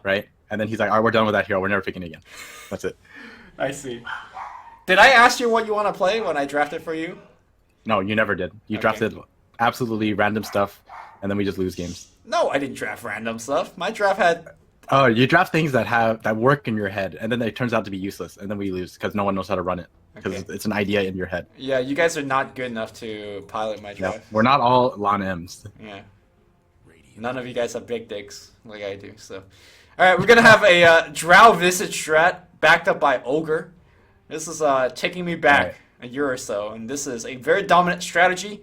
right? And then he's like, all right, we're done with that hero. We're never picking it again. That's it. I see. Did I ask you what you want to play when I drafted for you? No, you never did. You drafted absolutely random stuff, and then we just lose games. No, I didn't draft random stuff. My draft had... Oh, you draft things that work in your head, and then it turns out to be useless, and then we lose because no one knows how to run it because it's an idea in your head. Yeah, you guys are not good enough to pilot my draft. Yeah, we're not all Lon M's. Yeah. None of you guys have big dicks like I do, so... Alright, we're gonna have a Drow Visage strat backed up by Ogre. This is taking me back a year or so, and this is a very dominant strategy,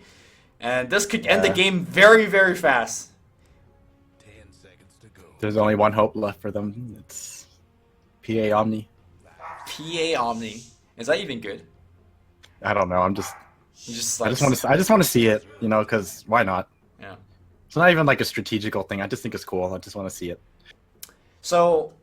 and this could end the game very, very fast. 10 seconds to go. There's only one hope left for them. It's PA Omni. PA Omni. Is that even good? I don't know. I'm just... Like, I just want to see it, you know, because why not? Yeah. It's not even like a strategical thing. I just think it's cool. I just want to see it. So,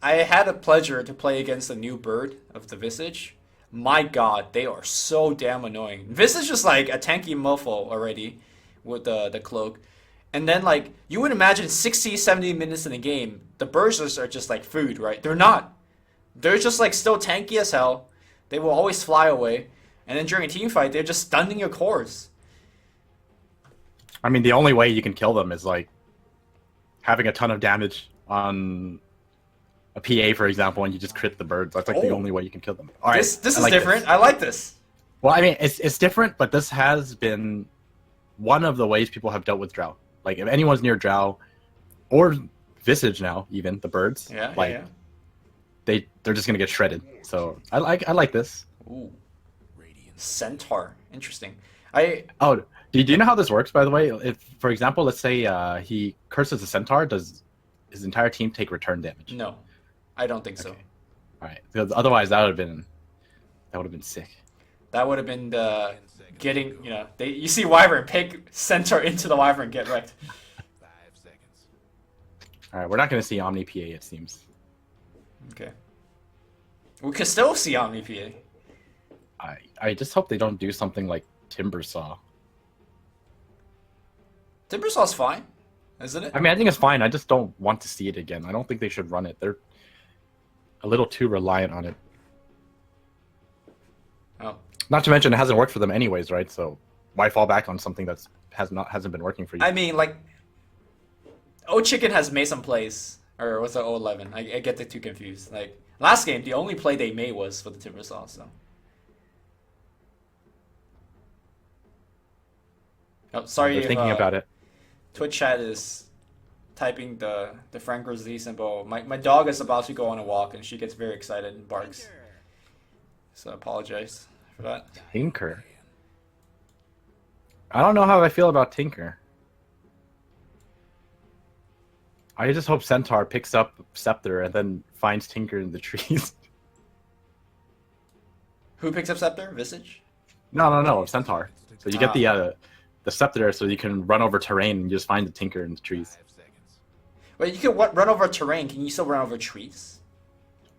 I had a pleasure to play against the new bird of the Visage. My god, they are so damn annoying. Visage is like a tanky mofo already with the cloak. And then like, you would imagine 60, 70 minutes in the game, the birds are just like food, right? They're not. They're just like still tanky as hell. They will always fly away. And then during a team fight, they're just stunning your cores. I mean, the only way you can kill them is like having a ton of damage on a PA, for example, and you just crit the birds. That's like the only way you can kill them. All right, this is different. I like this. Well, I mean, it's different, but this has been one of the ways people have dealt with Drow. Like, if anyone's near Drow, or Visage now, even, the birds, they're just going to get shredded. So, I like this. Ooh. Centaur. Interesting. Oh, do you know how this works, by the way? If, for example, let's say he curses a Centaur, does his entire team take return damage? No, I don't think so. All right, because otherwise that would have been sick. That would have been the getting, you know, you see Wyvern pick Centaur into the Wyvern, get wrecked. 5 seconds. All right, we're not going to see Omni PA, it seems. Okay. We could still see Omni PA. I just hope they don't do something like Timbersaw. Timbersaw's fine, isn't it? I mean, I think it's fine. I just don't want to see it again. I don't think they should run it. They're a little too reliant on it. Oh. Not to mention, it hasn't worked for them anyways, right? So why fall back on something that hasn't been working for you? I mean, like, O-Chicken has made some plays, or was it O11? I get the two confused. Like, last game, the only play they made was for the Timbersaw, so. Oh, sorry They're if, thinking about it. Twitch chat is typing the Frank Z symbol. My dog is about to go on a walk, and she gets very excited and barks. So I apologize for that. Tinker. I don't know how I feel about Tinker. I just hope Centaur picks up Scepter and then finds Tinker in the trees. Who picks up Scepter? Visage? No, Centaur. So you get the Scepter so you can run over terrain and just find the Tinker in the trees. 5 seconds. Wait, you can run over terrain. Can you still run over trees?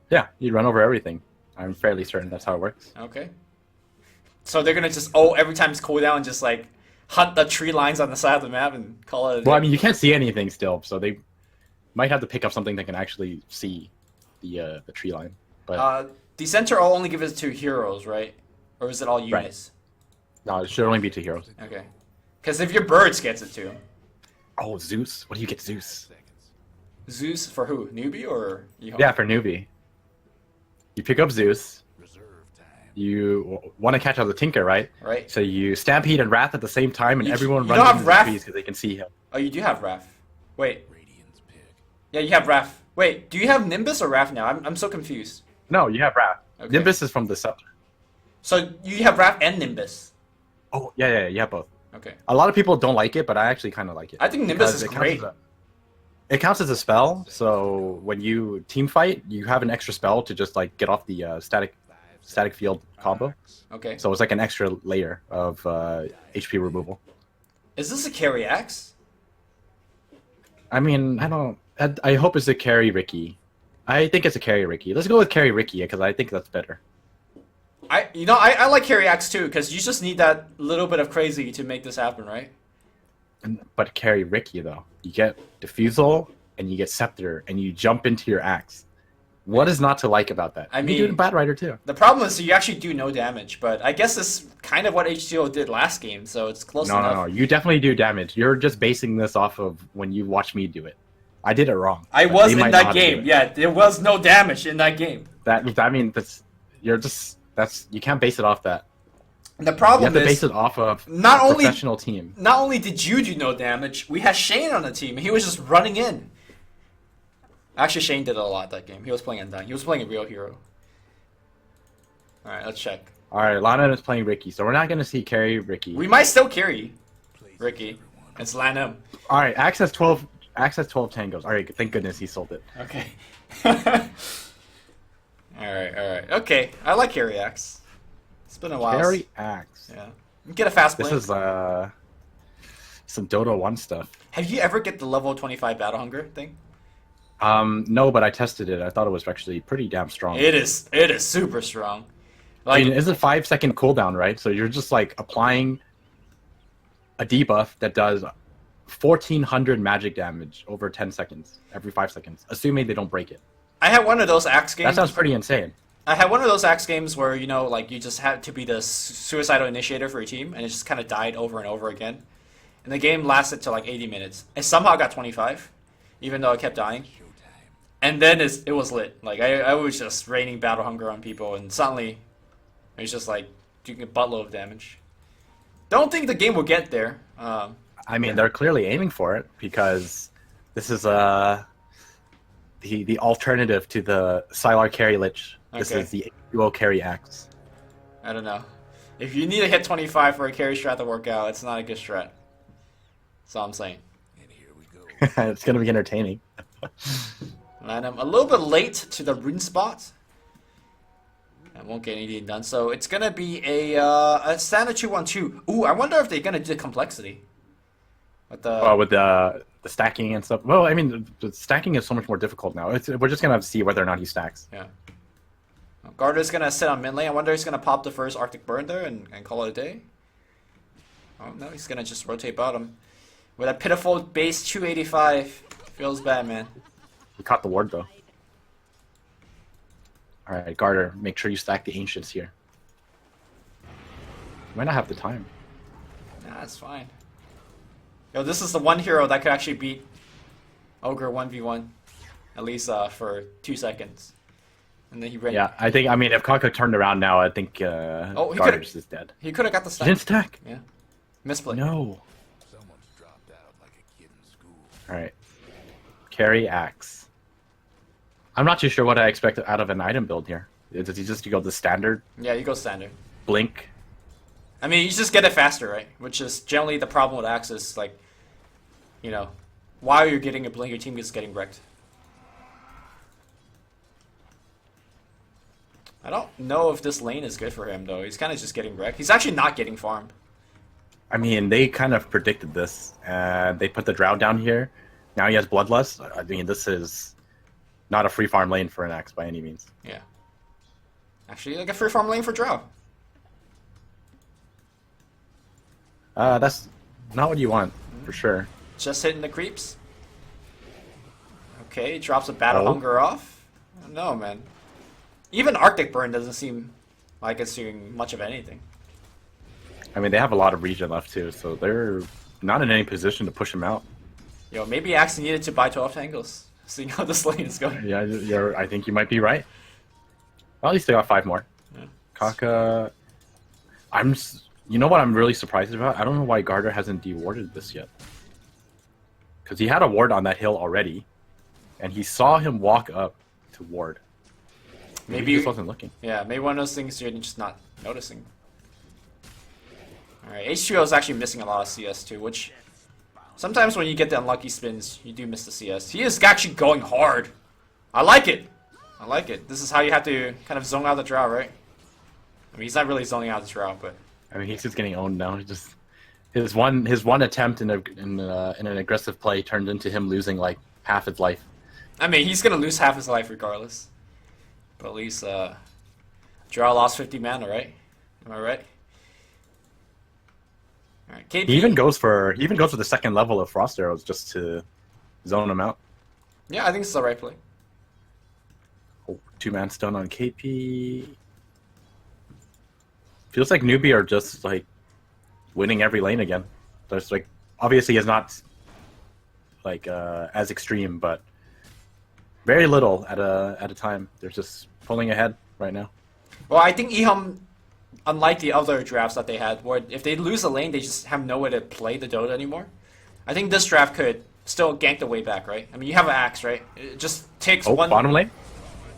Yeah, you run over everything. I'm fairly certain that's how it works. Okay. So they're gonna just every time it's cooldown, just like hunt the tree lines on the side of the map and call it a day. Well, I mean, you can't see anything still, so they might have to pick up something that can actually see the tree line. But the center will only give it to heroes, right? Or is it all units? No, it should only be 2 heroes. Okay. Because if your birds gets it too. Oh, Zeus. What do you get, Zeus? Zeus for who? Newbie or EHOME? Yeah, for Newbie. You pick up Zeus. Reserve time. You want to catch out the Tinker, right? Right. So you Stampede and Wrath at the same time, and everyone you runs don't have into the Wrath? trees because they can see him. Oh, you do have Wrath. Wait. Radiant's pick. Yeah, you have Wrath. Wait, do you have Nimbus or Wrath now? I'm so confused. No, you have Wrath. Okay. Nimbus is from the Scepter. So you have Wrath and Nimbus. Oh, yeah, you have both. Okay. A lot of people don't like it, but I actually kind of like it. I think Nimbus because is great. It counts as a spell, so when you team fight, you have an extra spell to just like get off the static field combo. Okay. So it's like an extra layer of HP removal. Is this a carry axe? I mean, I hope it's a carry Ricky. I think it's a carry Ricky. Let's go with carry Ricky because I think that's better. I like carry axe too because you just need that little bit of crazy to make this happen, right? But carry Ricky though, you get Diffusal, and you get Scepter, and you jump into your axe. What is not to like about that? I you do it in mean- Bad Rider too. The problem is you actually do no damage, but I guess it's kind of what H2O did last game, so it's close No, enough. no, no. You definitely do damage. You're just basing this off of when you watch me do it. I did it wrong. I but was they in might know that how to do game. it. Yeah, there was no damage in that game. I mean, you can't base it off that. The You problem have to is base it off of not a only- professional team. not only did you do no damage, we had Shane on the team. He was just running in. Actually, Shane did a lot that game. He was playing Undying. He was playing a real hero. All right, let's check. All right, Lana is playing Ricky, so we're not going to see carry Ricky. We might still carry Places Ricky. everyone. It's Lanham. All right, access 12 tangos. All right, thank goodness he sold it. Okay. Alright. Okay, I like carry axe. It's been a while. Carry axe. Yeah. Get a fast This blink. is some Dota 1 stuff. Have you ever get the level 25 battle hunger thing? No, but I tested it. I thought it was actually pretty damn strong. It is super strong. I Like mean, it's a 5-second cooldown, right? So you're just like applying a debuff that does 1,400 magic damage over 10 seconds, every 5 seconds, assuming they don't break it. I had one of those axe games. That sounds pretty insane. I had one of those axe games where like you just had to be the suicidal initiator for your team, and it just kind of died over and over again. And the game lasted to like 80 minutes. I somehow got 25, even though I kept dying. Showtime. And then it was lit. Like I was just raining battle hunger on people, and suddenly it was just like doing a buttload of damage. Don't think the game will get there. I mean, they're clearly aiming for it because this is the alternative to the Sylar carry lich. This Okay. is the duo carry axe. I don't know. If you need to hit 25 for a carry strat to work out, it's not a good strat. That's all I'm saying. And here we go. It's gonna be entertaining. And I'm a little bit late to the rune spot. I won't get anything done, so it's gonna be a standard 2-1-2. Ooh, I wonder if they're gonna do the complexity. With the With the stacking and stuff. Well, I mean, the stacking is so much more difficult now. We're just gonna have to see whether or not he stacks. yeah. Garter's gonna sit on mid lane. I wonder if he's gonna pop the first Arctic Burn there and call it a day. Oh no, he's gonna just rotate bottom. With a pitiful base 285. Feels bad, man. He caught the ward though. All right, Garter, make sure you stack the ancients here. You might not have the time. Nah, that's fine. Yo, this is the one hero that could actually beat Ogre 1v1. At least for 2 seconds. And then he ran. Yeah, I mean, if Kaka turned around now, I think he Garter's is dead. He could have got the He stun. didn't stack. Yeah. Misplay. No. Someone's dropped out like a kid in school. All right. Carry axe. I'm not too sure what I expect out of an item build here. Does he just go the standard Yeah, you go standard. blink? I mean, you just get it faster, right? Which is generally the problem with Axis. Like, you know, while you're getting a blink, your team is getting wrecked. I don't know if this lane is good for him, though. He's kind of just getting wrecked. He's actually not getting farmed. I mean, they kind of predicted this. They put the Drow down here. Now he has Bloodlust. I mean, this is not a free farm lane for an axe by any means. Yeah. Actually, like a free farm lane for Drow. That's not what you want, for sure. Just hitting the creeps. Okay, drops a Battle Oh. Hunger off. No, man. Even Arctic Burn doesn't seem like it's doing much of anything. I mean, they have a lot of regen left too, so they're not in any position to push him out. Yo, maybe Axe needed to buy 12 tangles. Seeing how this lane is going. Yeah, I think you might be right. Well, at least they got 5 more. Yeah. Kaka, you know what I'm really surprised about? I don't know why Garter hasn't dewarded this yet. Because he had a ward on that hill already, and he saw him walk up to ward. Maybe he just wasn't looking. Yeah, maybe one of those things you're just not noticing. Alright, H2O is actually missing a lot of CS too, which sometimes when you get the unlucky spins, you do miss the CS. He is actually going hard. I like it. I like it. This is how you have to kind of zone out the Drow, right? I mean, he's not really zoning out the Drow, but I mean, he's just getting owned now. He just his one attempt in an aggressive play turned into him losing like half his life. I mean, he's gonna lose half his life regardless. But at least Drow lost 50 mana, right? Am I right? Alright, KP. He even goes for the second level of frost arrows just to zone him out. Yeah, I think it's the right play. Oh, 2-man stun on KP. Feels like Newbee are just like winning every lane again. There's like obviously is not like as extreme, but very little at a time. They're just pulling ahead right now. Well, I think EHOME, unlike the other drafts that they had, where if they lose a lane, they just have no way to play the Dota anymore. I think this draft could still gank the way back, right? I mean, you have an axe, right? It just takes one. Bottom lane.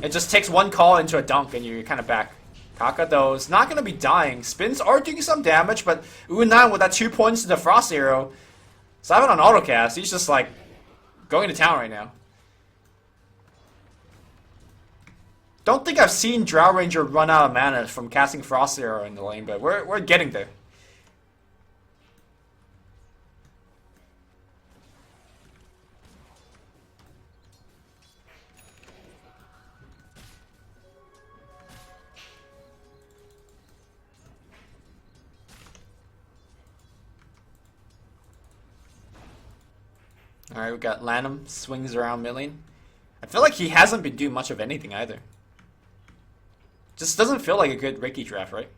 It just takes one call into a dunk, and you're kind of back. Kaka though is not gonna be dying. Spins are doing some damage, but Unan with that 2 points to the Frost Arrow. Simon on autocast, he's just like going to town right now. Don't think I've seen Drow Ranger run out of mana from casting Frost Arrow in the lane, but we're getting there. Alright, we got Lanham, swings around mid lane. I feel like he hasn't been doing much of anything either. Just doesn't feel like a good Ricky draft, right?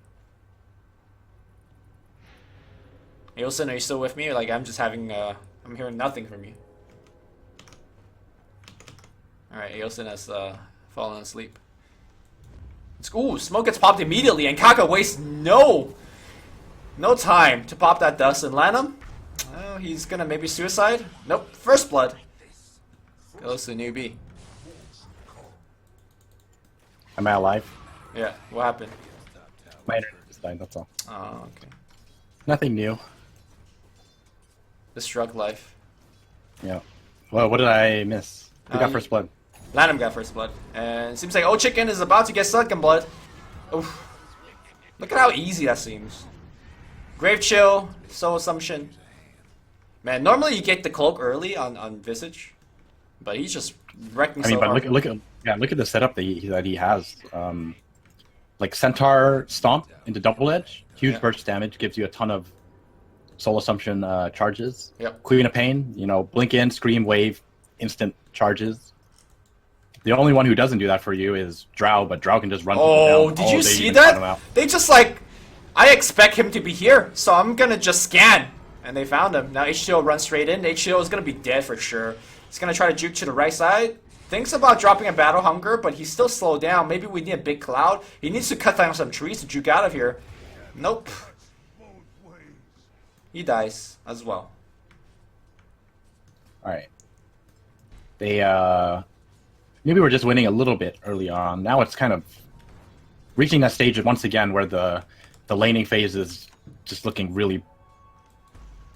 Ailson, are you still with me? Or like I'm just having I'm hearing nothing from you. Alright, Ailson has fallen asleep. Ooh, smoke gets popped immediately and Kaka wastes no time to pop that dust. And Lanham, oh, he's gonna maybe suicide? Nope, first blood. Goes to Newbee. Am I alive? Yeah, what happened? My internet just died, that's all. Oh, okay. Nothing new. The Shrug life. Yeah. Well, what did I miss? Who got you- first blood? Lanham got first blood. And it seems like Old Chicken is about to get second blood. Oof. Look at how easy that seems. Grave Chill, Soul Assumption. Man, normally you get the cloak early on Visage. But he's just wrecking I mean, so but hard. look at the setup that he has. Like Centaur Stomp into Double Edge, huge Yeah. burst damage, gives you a ton of Soul Assumption charges. Yep. Queen of Pain, blink in, scream, wave, instant charges. The only one who doesn't do that for you is Drow, but Drow can just run people Oh, down did all you day, see even front him that? out. They just like, I expect him to be here, so I'm gonna just scan. And they found him. Now HTO runs straight in. HTO is gonna be dead for sure. He's gonna try to juke to the right side. Thinks about dropping a Battle Hunger, but he's still slowed down. Maybe we need a big cloud. He needs to cut down some trees to juke out of here. Nope. He dies as well. Alright. They, maybe we're just winning a little bit early on. Now it's kind of reaching that stage once again where the laning phase is just looking really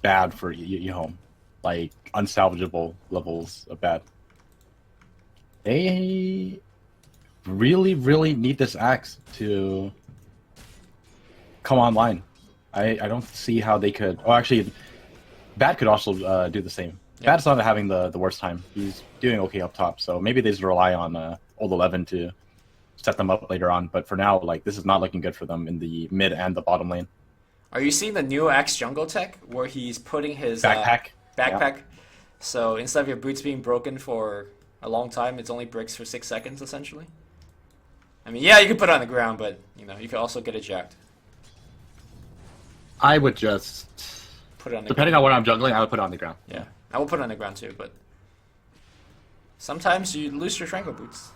bad for EHOME. Like, unsalvageable levels of bad. They really, really need this axe to come online. I don't see how they could... Oh, actually, Bat could also do the same. Yeah. Bat's not having the worst time. He's doing okay up top, so maybe they just rely on Old 11 to set them up later on. But for now, like, this is not looking good for them in the mid and the bottom lane. Are you seeing the new X jungle tech where he's putting his Backpack. backpack? Yeah. So instead of your boots being broken for a long time, it's only bricks for 6 seconds essentially. I mean, yeah, you could put it on the ground, but you could also get it jacked. I would just... Put it on the Depending on what I'm juggling, I would put it on the ground. Yeah, I will put it on the ground too, but sometimes you lose your Tranquil boots.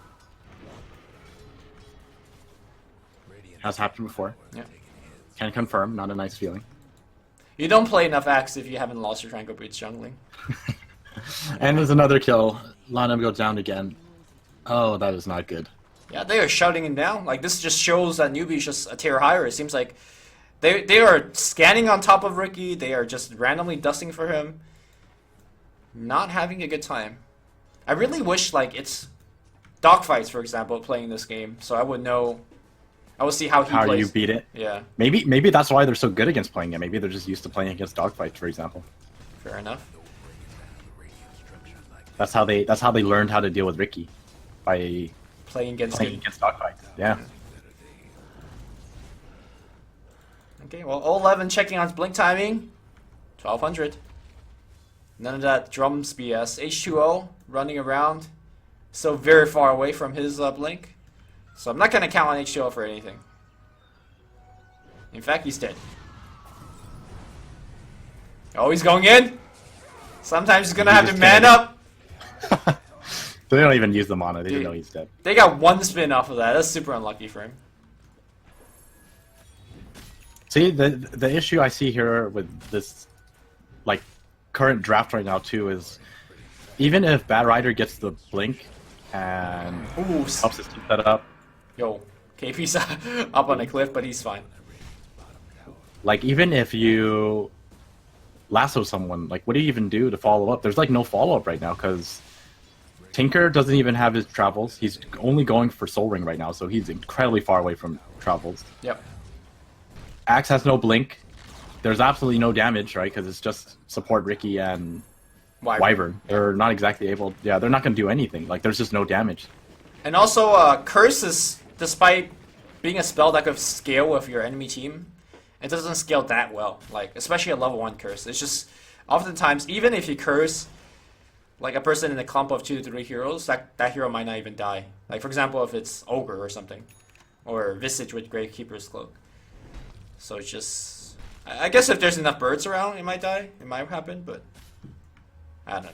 Has happened before. Yeah. Can confirm, not a nice feeling. You don't play enough Axe if you haven't lost your Tranquil boots jungling. And there's another kill. Lanham goes down again. Oh, that is not good. Yeah, they are shutting him down. Like, this just shows that Newbee is just a tier higher. It seems like they are scanning on top of Ricky. They are just randomly dusting for him. Not having a good time. I really wish, like, it's dogfights, for example, playing this game. So I would know... I will see how he How plays. you beat it. Yeah, Maybe that's why they're so good against playing it. Maybe they're just used to playing against dogfights, for example. fair enough. That's how they learned how to deal with Ricky. By Playing against playing good. against dogfights. Yeah. Okay, well, 11 checking on his blink timing. 1200. None of that drums BS. H2O running around. So very far away from his blink. So I'm not going to count on H2O for anything. In fact, he's dead. Oh, he's going in. Sometimes he's going to have to man up. They don't even use the mana. They Dude, don't know he's dead. They got one spin off of that. That's super unlucky for him. See, the issue I see here with this, like, current draft right now too is, even if Bad Rider gets the blink and Ooh, helps his team set up, yo, KP's up on a cliff, but he's fine. like even if you lasso someone, like what do you even do to follow up? There's like no follow up right now because Tinker doesn't even have his travels. He's only going for Soul Ring right now, so he's incredibly far away from travels. Yep. Axe has no blink. There's absolutely no damage, right? Because it's just support Ricky and Wyvern. They're not exactly able. Yeah, they're not going to do anything. Like there's just no damage. And also, Curse is, despite being a spell that could scale with your enemy team, it doesn't scale that well. Like, especially a level 1 Curse. It's just, oftentimes, even if you curse, like a person in a clump of 2 to 3 heroes, that hero might not even die. Like, for example, if it's Ogre or something. Or Visage with Gravekeeper's Cloak. So it's just... I guess if there's enough birds around, it might die. It might happen, but... I don't know.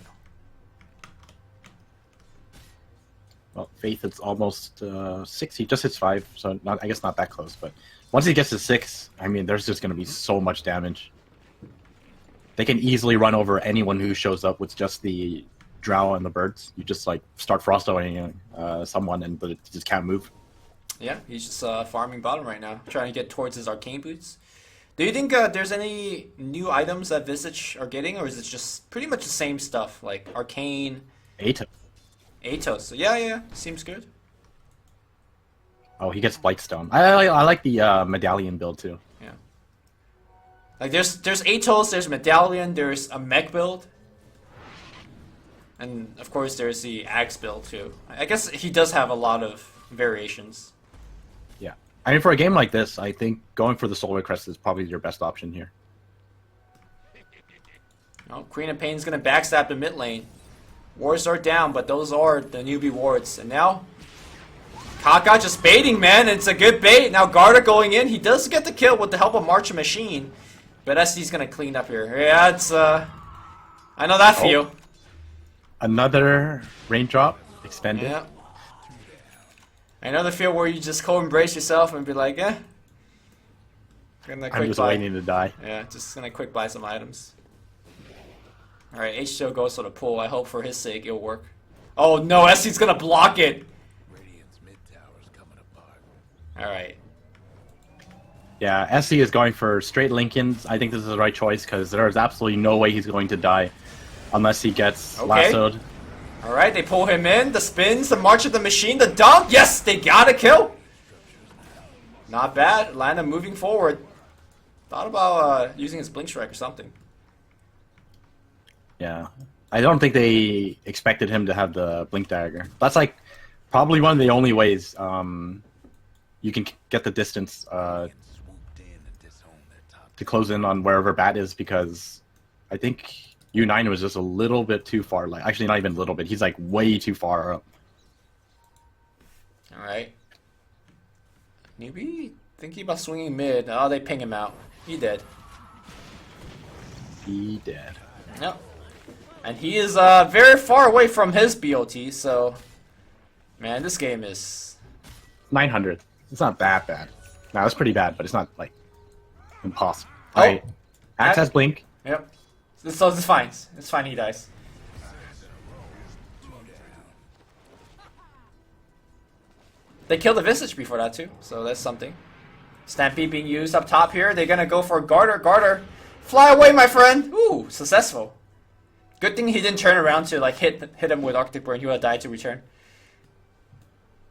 Well, Faith, it's almost 6. He just hits 5, so I guess not that close. But once he gets to 6, I mean, there's just going to be so much damage. They can easily run over anyone who shows up with just the Drow and the birds. You just like start frost-owing someone, and but it just can't move. Yeah, he's just farming bottom right now, trying to get towards his arcane boots. Do you think there's any new items that Visage are getting, or is it just pretty much the same stuff, like arcane? Atos. So yeah, seems good. Oh, he gets Blightstone. I like the medallion build too. Yeah. Like there's Atos, there's Medallion, there's a mech build. And of course there's the Axe build too. I guess he does have a lot of variations. Yeah. I mean, for a game like this, I think going for the Solar Crest is probably your best option here. Oh, Queen of Pain's gonna backstab the mid lane. Wards are down, but those are the newbie wards. And now, Kaka just baiting, man. It's a good bait. Now Garda going in. He does get the kill with the help of March Machine. But SD's gonna clean up here. Yeah, it's I know that feel. Another raindrop expended. Yeah. I know the feel where you just co-embrace yourself and be like, eh. Gonna quick I'm just buy. waiting to die. Yeah, just gonna quick buy some items. Alright, H2O goes for the pull. I hope for his sake it'll work. Oh no, SD's gonna block it! Radiant's mid tower's coming apart. Alright. Yeah, SC is going for straight Lincolns. I think this is the right choice because there is absolutely no way he's going to die unless he gets lassoed. Alright, they pull him in. The spins, the March of the Machine, the dunk. Yes, they got a kill. Not bad. Atlanta moving forward. Thought about using his Blink Strike or something. Yeah. I don't think they expected him to have the Blink Dagger. That's like probably one of the only ways you can get the distance Swooped in and disowned their top. to close in on wherever Bat is, because I think U9 was just a little bit too far. Like, actually, not even a little bit. He's like way too far up. Alright. Newbie thinking about swinging mid. Oh, they ping him out. He dead. He dead. Yep. And he is very far away from his BOT, so... Man, this game is... 900. It's not that bad. No, it's pretty bad, but it's not, like, impossible. Oh. Alright. Axe has Blink. Yep. So it's fine. It's fine he dies. They killed the Visage before that too, so that's something. Stampede being used up top here. They're gonna go for Garter. Garter. Fly away, my friend! Ooh, successful. Good thing he didn't turn around to like hit him with Arctic Burn. He would have died to return.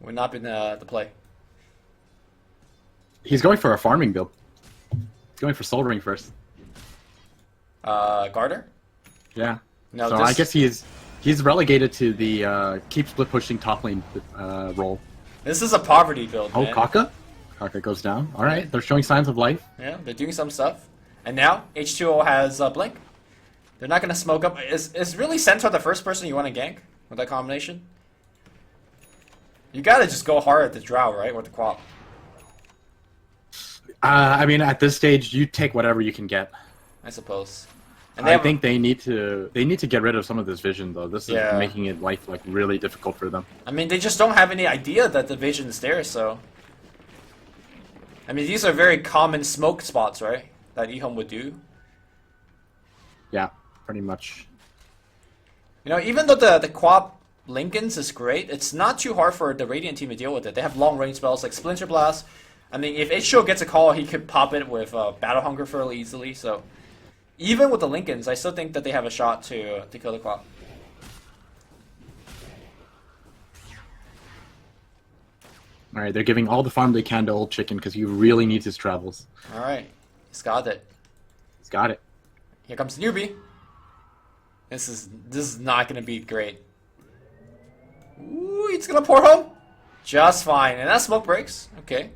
Would not been the play. He's going for a farming build. He's going for Soul Ring first. Garter? Yeah. No, so I guess he's relegated to the keep split pushing top lane role. This is a poverty build, Oh, man. Kaka? Kaka goes down. Alright, they're showing signs of life. Yeah, they're doing some stuff. And now, H2O has Blink. They're not going to smoke up. Is really Centaur the first person you want to gank? with that combination. You gotta just go hard at the Drow, right? Or the Quap. I mean, at this stage, you take whatever you can get. I suppose. And I think they need to get rid of some of this vision, though. This is making it life like really difficult for them. I mean, they just don't have any idea that the vision is there, so. I mean, these are very common smoke spots, right? That EHOME would do. Yeah, pretty much. You know, even though the Quap Lincolns is great, it's not too hard for the Radiant team to deal with it. They have long range spells like Splinter Blast. I mean, if H2O gets a call, he could pop it with Battle Hunger fairly easily. So, even with the Lincolns, I still think that they have a shot to kill the Quap. All right, they're giving all the farm they can to Old Chicken because he really needs his travels. All right, he's got it. He's got it. Here comes Newbee. This is not gonna be great. Ooh, he's gonna pour home. Just fine, and that smoke breaks. Okay.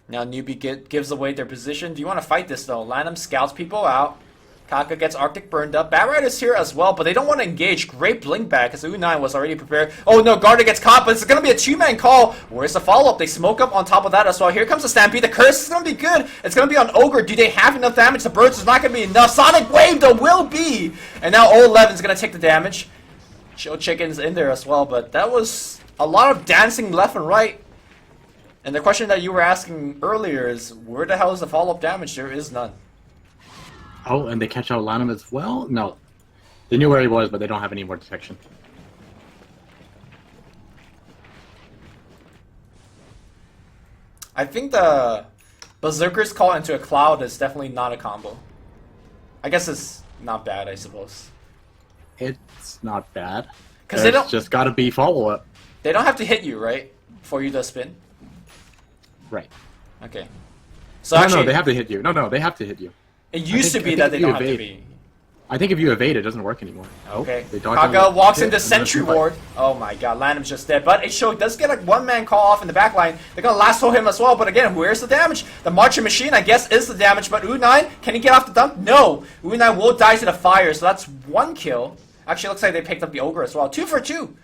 Now Newbee gives away their position. Do you want to fight this though? Lanham scouts people out. Kaka gets Arctic burned up. Batrider's here as well, but they don't want to engage. Great blink back because U9 was already prepared. Oh no, Garda gets caught, but it's going to be a two-man call. Where's the follow-up? They smoke up on top of that as well. Here comes the Stampede. The curse is going to be good. It's going to be on Ogre. Do they have enough damage? The Birds is not going to be enough. Sonic Wave though will be. And now O11's going to take the damage. Chill Chicken's in there as well, but that was a lot of dancing left and right. And the question that you were asking earlier is, where the hell is the follow-up damage? There is none. Oh, and they catch out Lanham as well? No. They knew where he was, but they don't have any more detection. I think the Berserker's call into a cloud is definitely not a combo. I guess it's not bad, I suppose. It's not bad. Because they don't just gotta be follow-up. They don't have to hit you, right? For you to spin? Right. Okay. So No, actually, they have to hit you. No, they have to hit you. it used to be that they don't have to be. I think if you evade, it doesn't work anymore. Okay. They dodge Kaka on the walks hit, into and then Sentry shoot back. Ward. Oh my god, Lanham's just dead. But H2O does get a one-man call off in the back line. They're going to lasso him as well. But again, where's the damage? The Marching Machine, I guess, is the damage. But U9, can he get off the dump? No. U9 will die to the fire. So that's one kill. Actually, looks like they picked up the Ogre as well. 2 for 2.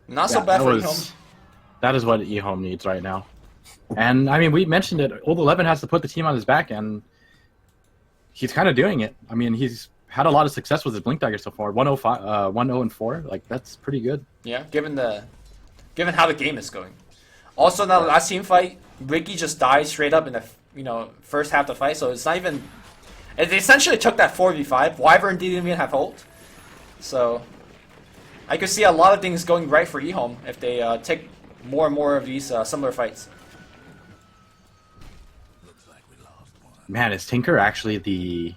Not so bad for EHOME. That is what EHOME needs right now. And, I mean, we mentioned it. Old 11 has to put the team on his back, and he's kind of doing it. I mean, he's had a lot of success with his Blink Dagger so far. 1-0-4. Like, that's pretty good. Yeah, given how the game is going. Also, in that last team fight, Ricky just died straight up in the first half of the fight, so it's not even... They essentially took that 4v5. Wyvern didn't even have ult. So, I could see a lot of things going right for EHOME if they take more and more of these similar fights. Looks like we lost one. Man, is Tinker actually the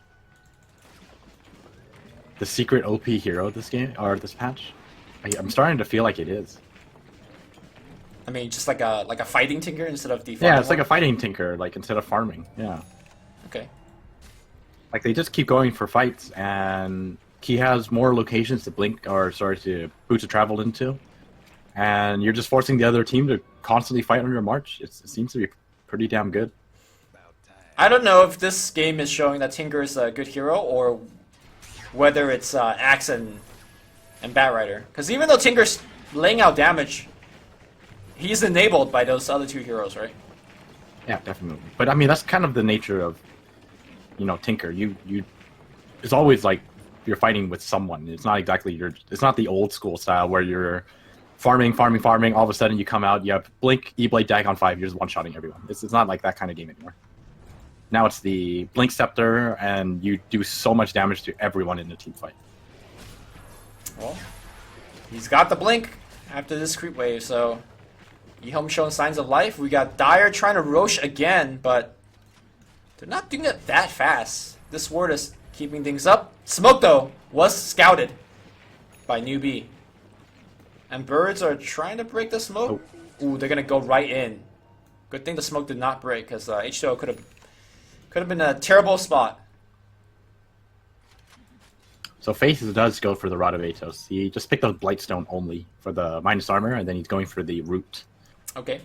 secret OP hero this game or this patch? I'm starting to feel like it is. I mean, just like a fighting Tinker instead of the Yeah, it's like a fighting Tinker, like instead of farming. Yeah. Okay. Like they just keep going for fights, and he has more locations to to boots of travel into, and you're just forcing the other team to constantly fight on your march. It seems to be pretty damn good. About time. I don't know if this game is showing that Tinker is a good hero or whether it's Axe and Batrider. Because even though Tinker's laying out damage, he's enabled by those other two heroes, right? Yeah, definitely. But I mean, that's kind of the nature of, Tinker. You it's always like you're fighting with someone. It's not exactly it's not the old school style where you're farming. All of a sudden you come out, you have Blink, E-Blade, Dagon 5, you're just one-shotting everyone. It's not like that kind of game anymore. Now it's the Blink Scepter, and you do so much damage to everyone in the team fight. Well, he's got the Blink after this creep wave, so EHOME showing signs of life. We got Dire trying to Roche again, but they're not doing it that fast. This ward is keeping things up. Smoke, though, was scouted by Newbee. And Birds are trying to break the smoke. Ooh, they're going to go right in. Good thing the smoke did not break, because H2O could have been a terrible spot. So Faces does go for the Rod of Atos. He just picked up Blightstone only for the minus armor, and then he's going for the root. Okay.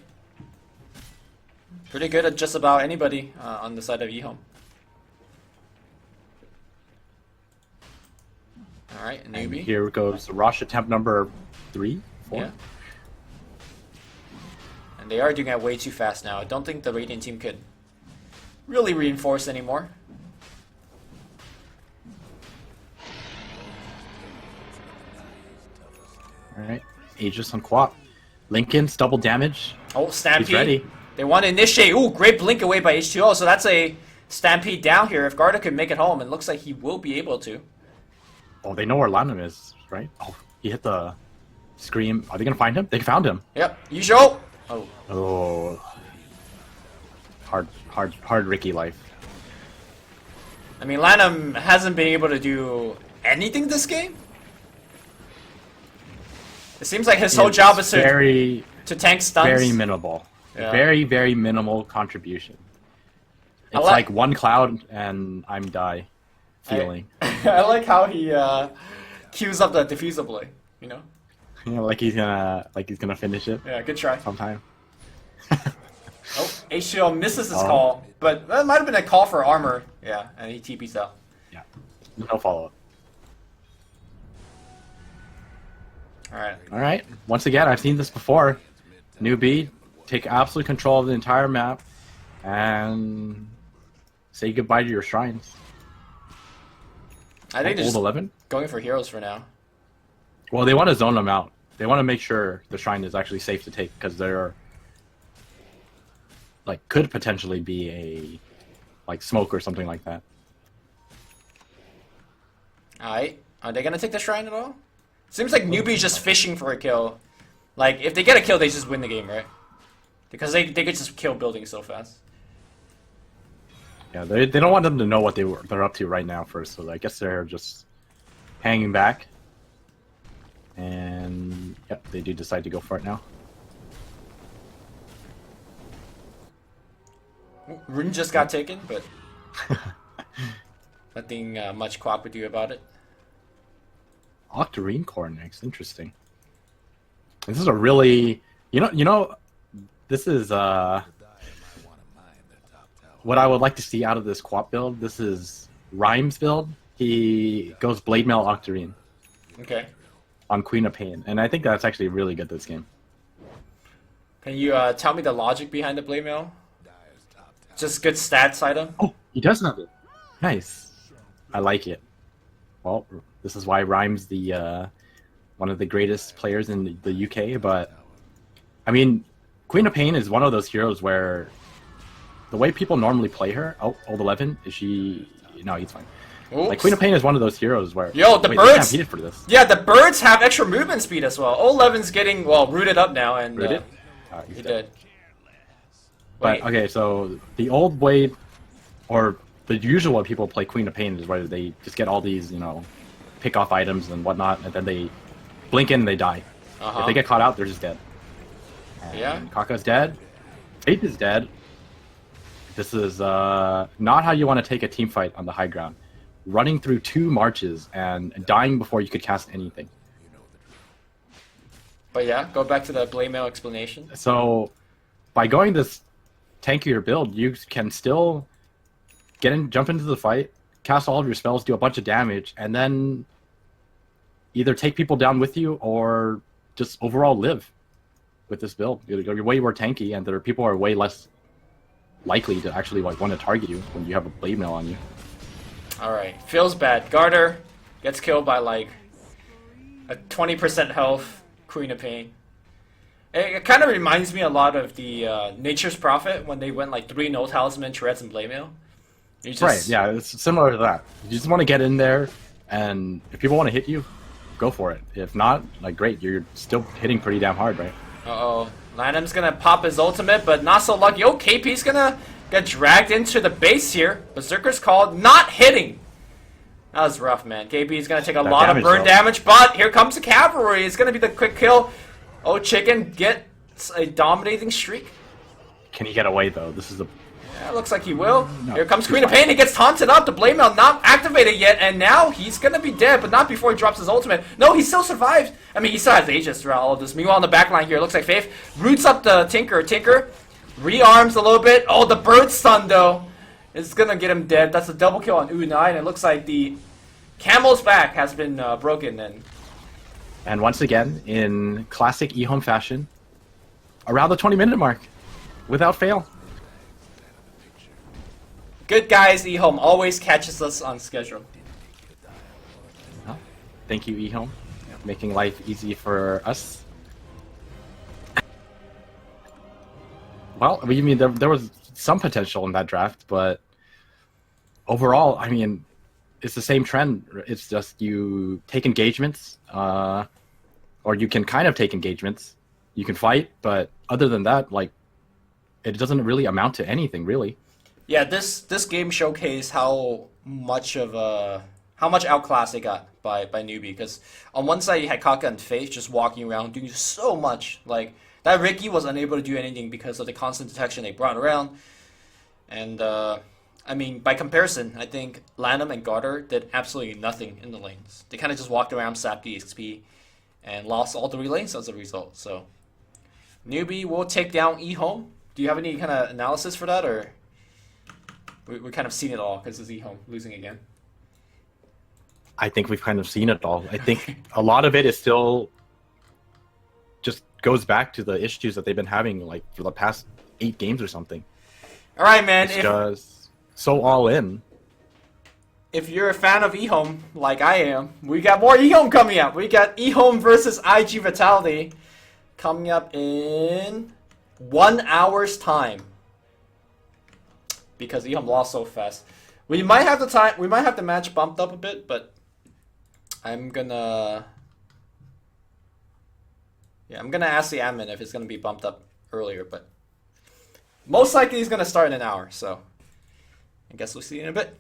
Pretty good at just about anybody on the side of EHOME. Alright, And Newbee. here goes rush attempt number 3, 4. Yeah. And they are doing it way too fast now. I don't think the Radiant team could really reinforce anymore. Alright, Aegis on Quap. Lincoln's double damage. Oh, Stampede. He's ready. They want to initiate. Ooh, great blink away by H2O. So that's a Stampede down here. If Garda could make it home, it looks like he will be able to. Oh, they know where Lanham is, right? Oh, he hit the scream. Are they gonna find him? They found him. Yep. Usual. Oh. Oh. Hard Ricky life. I mean, Lanham hasn't been able to do anything this game. It seems like his whole job is to tank stuns. Very minimal. Yeah. Very minimal contribution. It's like- like one cloud and I'm die feeling. I like how he queues up the defusable, you know? You know, like he's gonna finish it Yeah, good try. sometime. Oh, H2O misses his Oh. call, but that might have been a call for armor. Yeah, and he TP's out. Yeah. No follow up. Alright. Alright. Once again, I've seen this before. Newbee take absolute control of the entire map and say goodbye to your shrines. I think they're Old just 11? going for heroes for now. Well, they want to zone them out. They want to make sure the shrine is actually safe to take because they're like could potentially be a like smoke or something like that. Alright. Are they gonna take the shrine at all? Seems like Newbee's just fishing for a kill. Like, if they get a kill, they just win the game, right? Because they could just kill buildings so fast. Yeah, they don't want them to know what they're up to right now first, so I guess they're just hanging back. And yep, they do decide to go for it now. Rune just got taken, but nothing much Quack would do about it. Octarine core next, interesting. This is a really, you know, this is what I would like to see out of this Quap build. This is Rhymes build. He goes Blade Mail Octarine Okay. on Queen of Pain, and I think that's actually really good this game. Can you tell me the logic behind the Blade Mail? Just good stats item? Oh, he does have it. Nice. I like it. Well, this is why Rhymes the one of the greatest players in the UK, but I mean, Queen of Pain is one of those heroes where the way people normally play her. Oh, old 11, is she? No, he's fine. Oops. Like Queen of Pain is one of those heroes where Yo, the wait, birds- they competed for this. Yeah, the birds have extra movement speed as well. 11's getting, well, rooted up now, and Rooted? He's he dead. did. But Wait. okay, so the old way, or the usual way people play Queen of Pain is where they just get all these, you know, pick off items and whatnot, and then they blink in and they die. Uh-huh. If they get caught out, they're just dead. And Yeah. Kaka's dead. Faith is dead. This is not how you want to take a team fight on the high ground. Running through 2 marches and dying before you could cast anything. But yeah, go back to the Blade Mail explanation. So, by going this tankier build, you can still jump into the fight, cast all of your spells, do a bunch of damage, and then either take people down with you or just overall live with this build. You're way more tanky, and there people are way less likely to actually like want to target you when you have a blade mail on you. Alright, feels bad. Garter gets killed by like a 20% health Queen of Pain. It kind of reminds me a lot of the Nature's Prophet when they went like 3 No Talisman, Tourette's, and Blade Mail. You just, Right, yeah, it's similar to that. You just want to get in there, and if people want to hit you, go for it. If not, like, great, you're still hitting pretty damn hard, right? Uh-oh. Lanham's gonna pop his ultimate, but not so lucky. Oh, KP's gonna get dragged into the base here. Berserker's called, not hitting. That was rough, man. KP's gonna take a That lot of damage, burn though. damage, but here comes the cavalry. It's gonna be the quick kill. Oh, Chicken gets a dominating streak. Can he get away, though? This is a... Yeah, looks like he will. No, Here comes he's Queen of fine. Pain. He gets taunted up. The Blade Mail not activated yet, and now he's gonna be dead, but not before he drops his ultimate. No, he still survives. I mean, he still has Aegis throughout all of this. Meanwhile, on the back line here, it looks like Faith roots up the Tinker. Tinker rearms a little bit. Oh, the bird stun, though. It's gonna get him dead. That's a double kill on U9. It looks like the Camel's back has been broken, And once again, in classic EHOME fashion, around the 20-minute mark, without fail. good guys, EHOME always catches us on schedule. Well, thank you, EHOME, making life easy for us. Well, I mean, there was some potential in that draft, but overall, I mean, it's the same trend. It's just you take engagements, or you can kind of take engagements. You can fight, but other than that, like, it doesn't really amount to anything, really. Yeah, this game showcased how much outclassed they got by Newbee. Because on one side you had Kaka and Faith just walking around doing so much. Like that Ricky was unable to do anything because of the constant detection they brought around. And I mean, by comparison, I think Lanham and Garter did absolutely nothing in the lanes. They kind of just walked around, sapped the XP, and lost all 3 lanes as a result. So Newbee will take down EHOME. Do you have any kind of analysis for that, or we're kind of seen it all because it's EHOME losing again? I think we've kind of seen it all. I think a lot of it is still just goes back to the issues that they've been having like for the past 8 games or something. All right, man. It's just so all in. If you're a fan of EHOME, like I am, we got more EHOME coming up. We got EHOME versus IG Vitality coming up in 1 hour's time. Because EHOME lost so fast. We might have the match bumped up a bit, but I'm gonna ask the admin if it's gonna be bumped up earlier, but most likely he's gonna start in an hour, so I guess we'll see you in a bit.